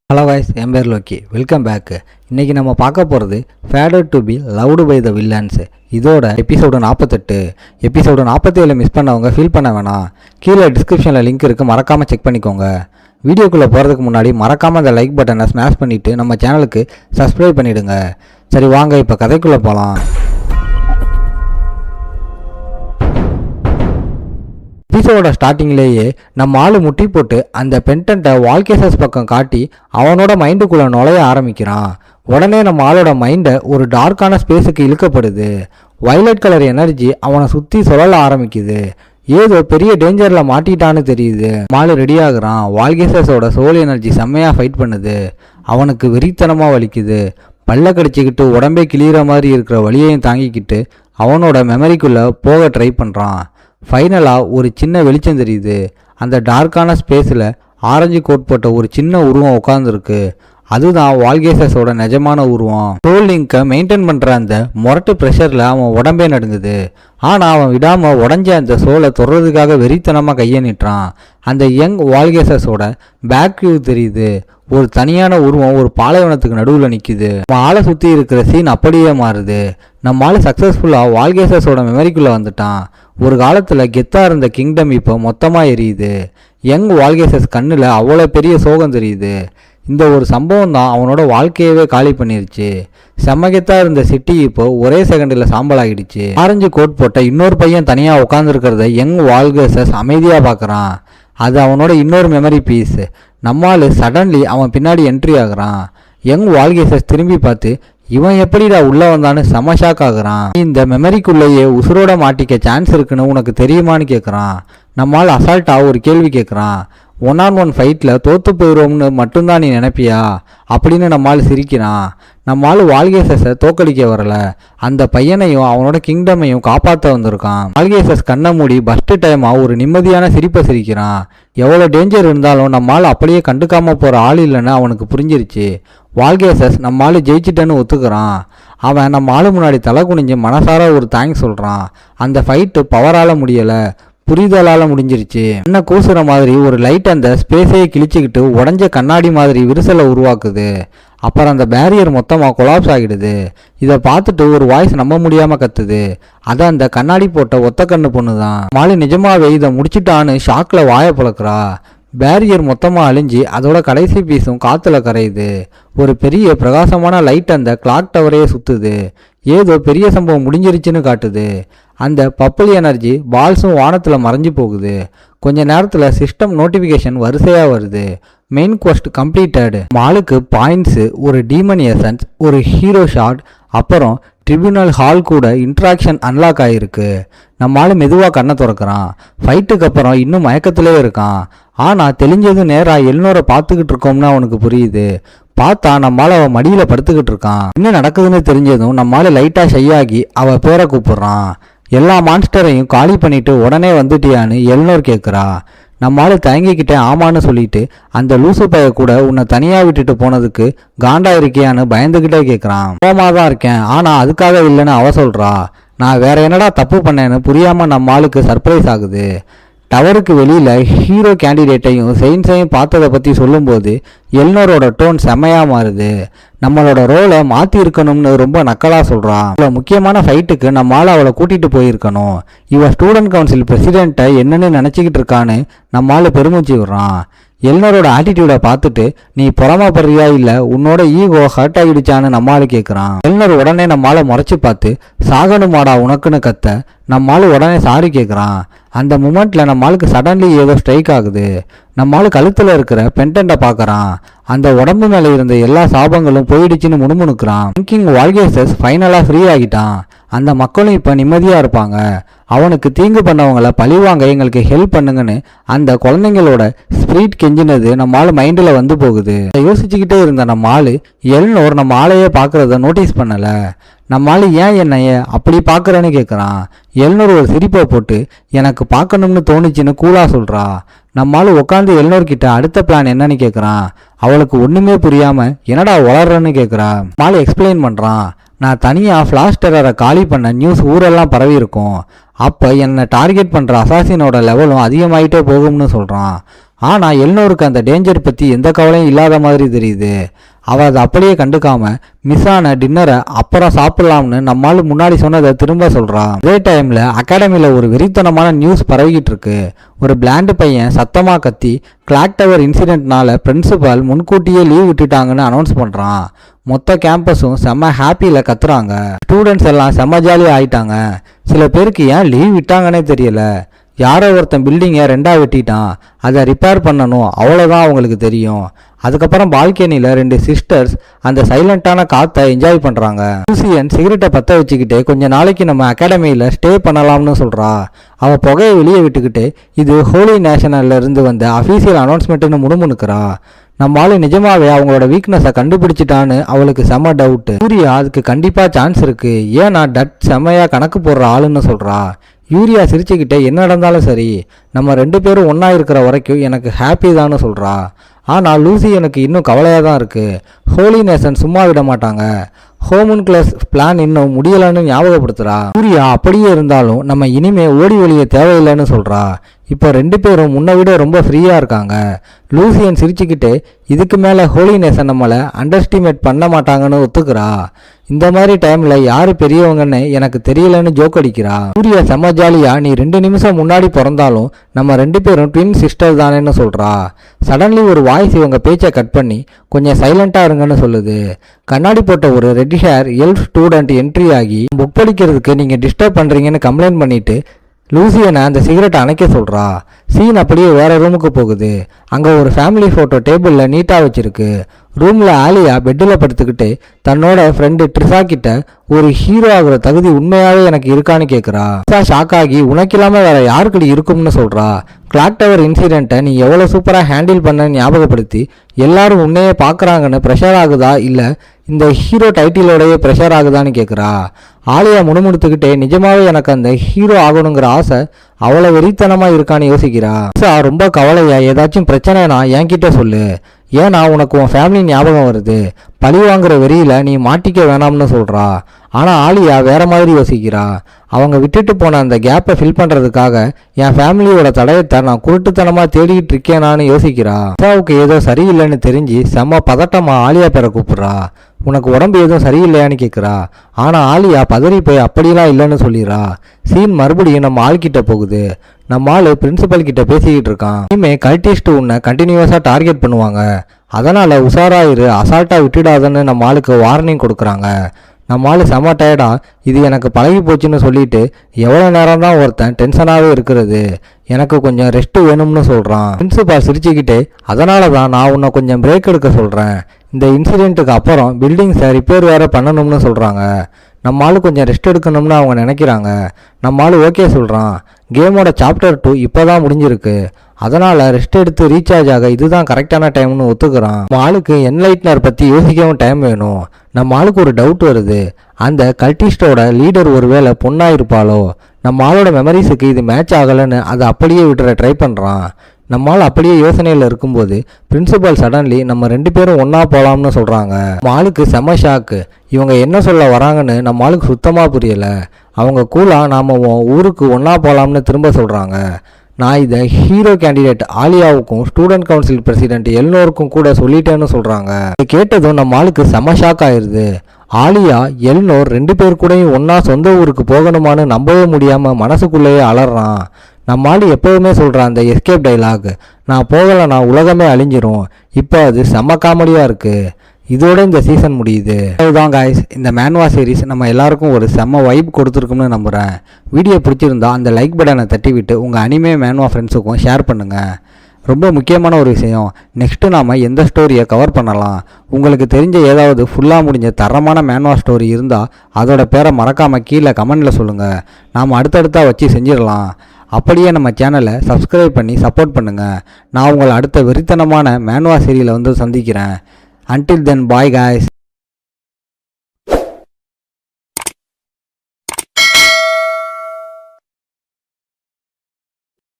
Hello voice என் பேர் Loki, welcome back. இன்றைக்கி நம்ம பார்க்க போகிறது fated to be loved by the villains. இதோட எபிசோடு 48. எபிசோடு 47 மிஸ் பண்ணவங்க ஃபீல் பண்ண வேணாம். கீழே டிஸ்கிரிப்ஷனில் லிங்க் இருக்குது, மறக்காமல் செக் பண்ணிக்கோங்க. வீடியோக்குள்ளே போகிறதுக்கு முன்னாடி மறக்காமல் அந்த லைக் பட்டனை ஸ்மாஷ் பண்ணிவிட்டு நம்ம சேனலுக்கு சப்ஸ்கிரைப் பண்ணிவிடுங்க. சரி வாங்க இப்போ கதைக்குள்ளே போகலாம். எபிசோட ஸ்டார்டிங்லேயே நம்ம ஆள் முட்டி போட்டு அந்த பென்டென்ட்டை வால்கேசஸ் பக்கம் காட்டி அவனோட மைண்டுக்குள்ளே நுழைய ஆரம்பிக்கிறான். உடனே நம்ம ஆளோட மைண்டை ஒரு டார்க்கான ஸ்பேஸுக்கு இழுக்கப்படுது. வயலட் கலர் எனர்ஜி அவனை சுற்றி சுழல ஆரம்பிக்குது. ஏதோ பெரிய டேஞ்சரில் மாட்டிட்டான்னு தெரியுது. மாலு ரெடி ஆகுறான். வால்கேசஸோட சோல் எனர்ஜி செம்மையாக ஃபைட் பண்ணுது. அவனுக்கு வெறித்தனமாக வலிக்குது. பல்ல கடிச்சிக்கிட்டு உடம்பே கிளியிற மாதிரி இருக்கிற வலியையும் தாங்கிக்கிட்டு அவனோட மெமரிக்குள்ளே போக ட்ரை பண்ணுறான். ஃபைனலாக ஒரு சின்ன வெளிச்சம் தெரியுது. அந்த டார்க்கான ஸ்பேஸில் ஆரஞ்சு கோட் போட்ட ஒரு சின்ன உருவம் உட்காந்துருக்கு. அதுதான் வால்கேசஸோட நிஜமான உருவம். சோல் லிங்கை மெயின்டைன் பண்ணுற அந்த முரட்டு ப்ரெஷரில் அவன் உடம்பே நடுங்குது. ஆனால் அவன் விடாமல் உடஞ்ச அந்த சோலை தொடுறதுக்காக வெறித்தனமாக கையை நீட்டுறான். அந்த யங் வால்கேசஸோட பேக் வியூ தெரியுது. ஒரு தனியான உருவம் ஒரு பாலைவனத்துக்கு நடுவில் நிற்கிது. நம்ம ஆளை சுற்றி இருக்கிற சீன் அப்படியே மாறுது. நம்ம ஆள் சக்ஸஸ்ஃபுல்லாக வால்கேசஸோட மெமரிக்குள்ளே வந்துட்டான். ஒரு காலத்தில் கெத்தாக இருந்த கிங்டம் இப்போ மொத்தமாக எரியுது. யங் வால்கேசஸ் கண்ணில் அவ்வளோ பெரிய சோகம் தெரியுது. இந்த ஒரு சம்பவம் தான் அவனோட வாழ்க்கையவே காலி பண்ணிருச்சு. செம்மகெத்தாக இருந்த சிட்டி இப்போ ஒரே செகண்டில் சாம்பல் ஆகிடுச்சு. ஆரஞ்சு கோட் போட்ட இன்னொரு பையன் தனியாக உட்காந்துருக்கிறத யங் வால்கேசஸ் அமைதியாக பார்க்குறான். அது அவனோட இன்னொரு மெமரி பீஸ். நம்மால் சடன்லி அவன் பின்னாடி என்ட்ரி ஆகுறான். யங் வால்கேசஸ் திரும்பி பார்த்து இவன் எப்படிடா உள்ளே வந்தான்னு செம ஷாக் ஆகுறான். இந்த மெமரிக்குள்ளேயே உசுரோட மாட்டிக்க சான்ஸ் இருக்குன்னு உனக்கு தெரியுமான்னு கேட்குறான். நம்மால் அசால்ட்டாக ஒரு கேள்வி கேட்குறான். 1-on-1 ஃபைட்டில் தோற்று போயிடுவோம்னு மட்டும்தான் நீ நினைப்பியா அப்படின்னு நம்மால் சிரிக்கிறான். நம்மால் வால்கேசஸை தோக்கடிக்க வரல, அந்த பையனையும் அவனோட கிங்டமையும் காப்பாற்ற வந்திருக்கான். வால்கேசஸ் கண்ணை மூடி பஸ்ட் டைமாக ஒரு நிம்மதியான சிரிப்பை சிரிக்கிறான். எவ்வளோ டேஞ்சர் இருந்தாலும் நம்மால் அப்படியே கண்டுக்காம போகிற ஆள் இல்லைன்னு அவனுக்கு புரிஞ்சிருச்சு. வால்கேசஸ் நம்மால் ஜெயிச்சிட்டேன்னு ஒத்துக்கிறான். அவன் நம்ம ஆளு முன்னாடி தலை குனிஞ்சு மனசார ஒரு தேங்க்ஸ் சொல்கிறான். அந்த ஃபைட்டு பவரால் முடியலை, புரிதலால் முடிஞ்சிருச்சு. என்ன கூசுற மாதிரி ஒரு லைட் அந்த ஸ்பேஸையே கிழிச்சிக்கிட்டு உடஞ்ச கண்ணாடி மாதிரி விரிசலை உருவாக்குது. அப்புறம் அந்த பேரியர் மொத்தமாக கொலாப்ஸ் ஆகிடுது. இதை பார்த்துட்டு ஒரு வாய்ஸ் நம்ப முடியாமல் கத்துது. அதை அந்த கண்ணாடி போட்ட ஒத்த கண்ணு பொண்ணு தான். மாலி நிஜமாவே இதை முடிச்சிட்டான்னு ஷாக்கில் வாயை பழக்கிறா. பேரியர் மொத்தமாக அழிஞ்சு அதோட கடைசி பீஸும் காற்றுல கரையுது. ஒரு பெரிய பிரகாசமான லைட் அந்த கிளாக் டவரையே சுற்றுது. ஏதோ பெரிய சம்பவம் முடிஞ்சிருச்சுன்னு காட்டுது. அந்த பர்பிள் எனர்ஜி பால்ஸும் வானத்தில் மறைஞ்சு போகுது. கொஞ்ச நேரத்தில் சிஸ்டம் நோட்டிஃபிகேஷன் வரிசையாக வருது. Main quest completed. மாலுக்கு பாயிண்ட்ஸு, ஒரு டீமன் எசன்ஸ், ஒரு ஹீரோ ஷாட், அப்புறம் ட்ரிபியூனல் ஹால் கூட இன்ட்ராக்ஷன் அன்லாக் ஆகிருக்கு. நம்மளால மெதுவாக கண்ணை திறக்கிறான். ஃபைட்டுக்கு அப்புறம் இன்னும் மயக்கத்திலே இருக்கான். ஆனால் தெளிஞ்சதும் நேராக எல்னோரை பார்த்துக்கிட்டு இருக்கோம்னு அவனுக்கு புரியுது. பார்த்தா நம்மளால் அவன் மடியில் படுத்துக்கிட்டு இருக்கான். என்ன நடக்குதுன்னு தெரிஞ்சதும் நம்மளால லைட்டாக ஷையாகி அவள் பேரை கூப்பிடுறான். எல்லா மான்ஸ்டரையும் காலி பண்ணிட்டு உடனே வந்துட்டியான்னு எல்னோர் கேட்குறா. நம்மளால தயங்கிக்கிட்டே ஆமான்னு சொல்லிட்டு அந்த லூசு பைய கூட உன்னை தனியாக விட்டுட்டு போனதுக்கு காண்டா இருக்கியான்னு பயந்துக்கிட்டே கேட்குறான். கோமாக தான் இருக்கேன், ஆனால் அதுக்காக இல்லைன்னு அவ சொல்கிறா. நான் வேற என்னடா தப்பு பண்ணேன்னு புரியாமல் நம்ம ஆளுக்கு சர்ப்ரைஸ் ஆகுது. டவருக்கு வெளியில் ஹீரோ கேண்டிடேட்டையும் செயின்ஸையும் பார்த்ததை பற்றி சொல்லும்போது எல்னோரோட டோன் செம்மையாக மாறுது. நம்மளோட ரோலை மாற்றி இருக்கணும்னு ரொம்ப நக்கலாக சொல்கிறான். இவ்வளோ முக்கியமான ஃபைட்டுக்கு நம்மளால் அவளை கூட்டிகிட்டு போயிருக்கணும். இவன் ஸ்டூடெண்ட் கவுன்சில் பிரசிடெண்ட்டை என்னன்னு நினச்சிக்கிட்டு இருக்கான்னு நம்மளால் பெருமூச்சு விடுறான். எல்னரோட ஆட்டிடியூடை பார்த்துட்டு நீ பொறாமப்படுறியா இல்லை உன்னோட ஈகோ ஹர்ட் ஆகிடுச்சான்னு நம்மால் கேட்குறான். எல்னர் உடனே நம்மால் முறைச்சி பார்த்து சாகணுமாடா உனக்குன்னு கத்த நம்மால் உடனே சாரி கேட்குறான். அந்த மூமெண்ட்டில் நம்மளுக்கு சடன்லி ஏதோ ஸ்ட்ரைக் ஆகுது. நம்மால் கழுத்தில் இருக்கிற பென்டென்ட்டை பார்க்குறான். அந்த உடம்பு மேலே இருந்த எல்லா சாபங்களும் போயிடுச்சுன்னு முணுமுணுக்கிறான். கிங் வால்கேசஸ் ஃபைனலாக ஃப்ரீ ஆகிட்டான். அந்த மக்களும் இப்போ நிம்மதியாக இருப்பாங்க. அவனுக்கு தீங்கு பண்ணவங்களை பழிவாங்க எங்களுக்கு ஹெல்ப் பண்ணுங்கன்னு அந்த குழந்தைங்களோட ஸ்பிரிட் கெஞ்சினது நம்ம ஆள் மைண்டில் வந்து போகுது. யோசிச்சுக்கிட்டே இருந்த நம்ம ஆள் எல்னோர் நம்ம ஆளையே பார்க்குறத நோட்டீஸ் பண்ணலை. நம்ம ஆள் ஏன் என்னைய அப்படி பார்க்குறேன்னு கேட்குறான். எல்னோர் ஒரு சிரிப்பை போட்டு எனக்கு பார்க்கணும்னு தோணுச்சுன்னு கூலாக சொல்கிறா. நம்மால் உட்காந்து எல்னோர்கிட்ட அடுத்த பிளான் என்னன்னு கேட்குறான். அவளுக்கு ஒன்றுமே புரியாமல் என்னடா வளர்றன்னு கேட்குறா. மால் எக்ஸ்பிளைன் பண்ணுறான். நான் தனியாக ஃப்ளாஷ் டெரரை காலி பண்ண நியூஸ் ஊரெல்லாம் பரவி இருக்கும். அப்போ என்னை டார்கெட் பண்ணுற அசாசினோட லெவலும் அதிகமாகிட்டே போகும்னு சொல்கிறான். ஆனால் எல்னோருக்கு அந்த டேஞ்சர் பற்றி எந்த கவலையும் இல்லாத மாதிரி தெரியுது. அவள் அதை அப்படியே கண்டுக்காம மிஸ்ஸான டின்னரை அப்புறம் சாப்பிடலாம்னு நம்மால் முன்னாடி சொன்னதை திரும்ப சொல்கிறான். அதே டைமில் அகாடமியில் ஒரு வெறித்தனமான நியூஸ் பரவிக்கிட்டு இருக்கு. ஒரு பிளாண்டு பையன் சத்தமாக கத்தி கிளாக் டவர் இன்சிடென்ட்னால பிரின்சிபால் முன்கூட்டியே லீவ் விட்டுட்டாங்கன்னு அனௌன்ஸ் பண்ணுறான். மொத்த கேம்பஸும் செம்ம ஹாப்பியில் கத்துறாங்க. ஸ்டூடெண்ட்ஸ் எல்லாம் செம்ம ஜாலியாக ஆயிட்டாங்க. சில பேருக்கு ஏன் லீவ் விட்டாங்கன்னே தெரியல. யாரோ ஒருத்தன் பில்டிங்கை 2ஆ வெட்டிட்டான், அதை ரிப்பேர் பண்ணணும், அவ்வளோதான் அவங்களுக்கு தெரியும். அதுக்கப்புறம் பால்கனியில் 2 சிஸ்டர்ஸ் அந்த சைலண்டான காற்றை என்ஜாய் பண்ணுறாங்க. லூசியன் சிகரெட்டை பற்ற வச்சுக்கிட்டு கொஞ்ச நாளைக்கு நம்ம அகாடமியில் ஸ்டே பண்ணலாம்னு சொல்கிறா. அவள் புகையை வெளியே விட்டுக்கிட்டு இது ஹோலி நேஷனல்ல இருந்து வந்த அஃபீஷியல் அனௌன்ஸ்மெண்ட்டுன்னு முணுமுணுக்கிறா. நம்ம ஆளு நிஜமாவே அவங்களோட வீக்னஸை கண்டுபிடிச்சிட்டான்னு அவளுக்கு செம்ம டவுட்டு. யூரியா அதுக்கு கண்டிப்பாக சான்ஸ் இருக்கு, ஏன்னா டட் செம்மையாக கணக்கு போடுற ஆளுன்னு சொல்கிறா. யூரியா சிரிச்சுக்கிட்டே என்ன நடந்தாலும் சரி, நம்ம 2 பேரும் ஒன்றா இருக்கிற வரைக்கும் எனக்கு ஹாப்பி தான்னு சொல்கிறா. ஆனால் லூசி எனக்கு இன்னும் கவலையாக தான் இருக்குது. ஹோலி நேஷன் சும்மா விட மாட்டாங்க, ஹோமன் கிளாஸ் பிளான் இன்னும் முடியலைன்னு ஞாபகப்படுத்துகிறா. யூரியா அப்படியே இருந்தாலும் நம்ம இனிமே ஓடி ஒளிய தேவையில்லைன்னு சொல்கிறா. இப்போ 2 பேரும் முன்னை விட ரொம்ப ஃப்ரீயாக இருக்காங்க. லூசியன் சிரிச்சுக்கிட்டு இதுக்கு மேலே ஹோலி நேஷன் நம்மளை அண்டர்ஸ்டிமேட் பண்ண மாட்டாங்கன்னு ஒத்துக்கிறா. இந்த மாதிரி டைமில் யார் பெரியவங்கன்னு எனக்கு தெரியலன்னு ஜோக் அடிக்கிறா. சூர்யா செம்ம ஜாலியா நீ 2 நிமிஷம் முன்னாடி பிறந்தாலும் நம்ம 2 பேரும் ட்வின் சிஸ்டர் தானேன்னு சொல்கிறா. சடன்லி ஒரு வாய்ஸ் இவங்க பேச்சை கட் பண்ணி கொஞ்சம் சைலண்டாக இருங்கன்னு சொல்லுது. கண்ணாடி போட்ட ஒரு ரெட் ஹேர் எல்ஃப் ஸ்டூடெண்ட் என்ட்ரி ஆகி புக் படிக்கிறதுக்கு நீங்கள் டிஸ்டர்ப் பண்ணுறீங்கன்னு கம்ப்ளைண்ட் பண்ணிட்டு லூசியனை அந்த சிகரெட்டை அணைக்க சொல்கிறா. சீன் அப்படியே வேற ரூமுக்கு போகுது. அங்கே ஒரு ஃபேமிலி ஃபோட்டோ டேபிளில் நீட்டாக வச்சிருக்கு. ரூமில் ஆலியா பெட்டில் படுத்துக்கிட்டு தன்னோட ஃப்ரெண்டு ட்ரிசா கிட்ட ஒரு ஹீரோ ஆகுற தகுதி உண்மையாகவே எனக்கு இருக்கான்னு கேட்குறா. ட்ரிசா ஷாக் ஆகி உனக்கு இல்லாமல் வேற யாருக்கிட்ட இருக்கும்னு சொல்கிறா. கிளாக் டவர் இன்சிடென்ட்டை நீ எவ்வளோ சூப்பராக ஹேண்டில் பண்ணன்னு ஞாபகப்படுத்தி எல்லாரும் உன்னையே பார்க்குறாங்கன்னு ப்ரெஷர் ஆகுதா இல்லை இந்த ஹீரோ டைட்டிலோடைய ப்ரெஷர் ஆகுதான்னு கேட்குறா. ஆலியா முணுமுணுத்துக்கிட்டே நிஜமாவே எனக்கு அந்த ஹீரோ ஆகணுங்கிற ஆசை அவ்வளோ வெறித்தனமாக இருக்கான்னு யோசிக்கிறா. ரொம்ப கவலையா, ஏதாச்சும் பிரச்சனைனா என்கிட்ட சொல்லு, ஏன்னா உனக்கு உன் ஃபேமிலி ஞாபகம் வருது, பழி வாங்குற வெறியில் நீ மாட்டிக்க வேணாம்னு சொல்கிறா. ஆனால் ஆலியா வேற மாதிரி யோசிக்கிறா. அவங்க விட்டுட்டு போன அந்த கேப்பை ஃபில் பண்ணுறதுக்காக என் ஃபேமிலியோட தடயத்தை நான் குருட்டுத்தனமாக தேடிக்கிட்டு இருக்கேனான்னு யோசிக்கிறா. அப்பாவுக்கு ஏதோ சரியில்லைன்னு தெரிஞ்சு செம்ம பதட்டமாக ஆலியா பேரை கூப்பிட்றா. உனக்கு உடம்பு எதுவும் சரியில்லையான்னு கேட்குறா. ஆனால் ஆலியா பதறி போய் அப்படிலாம் இல்லைன்னு சொல்லிடுறா. சீன் மறுபடியும் நம்ம ஆள்கிட்ட போகுது. நம்ம ஆள் பிரின்சிபல் கிட்ட பேசிக்கிட்டு இருக்கான். இனிமே கல்டிஸ்ட் உன்னை கண்டினியூஸாக டார்கெட் பண்ணுவாங்க, அதனால் உஷாராயிரு, அசால்ட்டாக விட்டுடாதன்னு நம்ம ஆளுக்கு வார்னிங் கொடுக்குறாங்க. நம்ம ஆள் செம்ம டயர்டா இது எனக்கு பழகி போச்சுன்னு சொல்லிட்டு எவ்வளோ நேரம் தான் ஒருத்தன் டென்ஷனாகவே இருக்கிறது, எனக்கு கொஞ்சம் ரெஸ்ட்டு வேணும்னு சொல்கிறான். பிரின்சிபால் சிரிச்சுக்கிட்டே அதனால தான் நான் உன்னை கொஞ்சம் பிரேக் எடுக்க சொல்கிறேன், இந்த இன்சிடெண்ட்டுக்கு அப்புறம் பில்டிங்ஸை ரிப்பேர் வேறு பண்ணணும்னு சொல்கிறாங்க. நம்ம ஆள் கொஞ்சம் ரெஸ்ட் எடுக்கணும்னு அவங்க நினைக்கிறாங்க. நம்ம ஆள் ஓகே சொல்கிறான். கேமோட சாப்டர் 2 இப்போ தான் முடிஞ்சிருக்கு, அதனால் ரெஸ்ட் எடுத்து ரீசார்ஜ் ஆக இதுதான் கரெக்டான டைம்னு ஒத்துக்கிறான். நம்ம ஆளுக்கு என்லைட்னர் பற்றி யோசிக்கவும் டைம் வேணும். நம்ம ஆளுக்கு ஒரு டவுட் வருது, அந்த கல்டிஸ்டோட லீடர் ஒருவேளை பொண்ணாக இருப்பாளோ. நம்ம ஆளோட மெமரிஸுக்கு இது மேட்ச் ஆகலைன்னு அதை அப்படியே விட்டுற ட்ரை பண்ணுறான். நம்மால் அப்படியே யோசனையில் இருக்கும்போது பிரின்சிபல் சடன்லி நம்ம 2 பேரும் ஒன்றா போகலாம்னு சொல்கிறாங்க. நம்ம ஆளுக்கு செம ஷாக்கு. இவங்க என்ன சொல்ல வராங்கன்னு நம்ம ஆளுக்கு சுத்தமாக புரியலை. அவங்க கூலாக நாம் ஊருக்கு ஒன்றா போகலாம்னு திரும்ப சொல்கிறாங்க. நான் இதை ஹீரோ கேண்டிடேட் ஆலியாவுக்கும் ஸ்டூடெண்ட் கவுன்சில் பிரசிடென்ட் எல்னோருக்கும் கூட சொல்லிட்டேன்னு சொல்கிறாங்க. இதை கேட்டதும் நம்ம ஆளுக்கு செம ஷாக் ஆயிடுது. ஆலியா எல்னோர் 2 பேர் கூடயும் ஒன்றா சொந்த ஊருக்கு போகணுமான்னு நம்பவே முடியாமல் மனசுக்குள்ளேயே அலறான். நம்ம ஆள் எப்போவுமே சொல்கிறான் அந்த எஸ்கேப் டைலாக், நான் போகலைன்னா உலகமே அழிஞ்சிரும். இப்போ அது செம்ம காமெடியாக இருக்குது. இதோட இந்த சீசன் முடியுது. அதுதான் காய்ஸ், இந்த மேன்வா சீரிஸ் நம்ம எல்லாருக்கும் ஒரு செம்ம வைப் கொடுத்துருக்கும்னு நம்புகிறேன். வீடியோ பிடிச்சிருந்தா அந்த லைக் பட்டனை தட்டி விட்டு உங்கள் அனிமே மேன்வா ஃப்ரெண்ட்ஸுக்கும் ஷேர் பண்ணுங்கள். ரொம்ப முக்கியமான ஒரு விஷயம், நெக்ஸ்ட்டு நாம் எந்த ஸ்டோரியை கவர் பண்ணலாம், உங்களுக்கு தெரிஞ்ச ஏதாவது ஃபுல்லாக முடிஞ்ச தரமான மேன்வா ஸ்டோரி இருந்தால் அதோட பேரை மறக்காமல் கீழே கமெண்டில் சொல்லுங்கள். நாம் அடுத்தடுத்தா வச்சு செஞ்சிடலாம். அப்படியே நம்ம சேனலை சப்ஸ்கிரைப் பண்ணி சப்போர்ட் பண்ணுங்கள். நான் உங்களை அடுத்த வெறித்தனமான மேன்வா சீரியலை வந்து சந்திக்கிறேன். Until then, bye guys.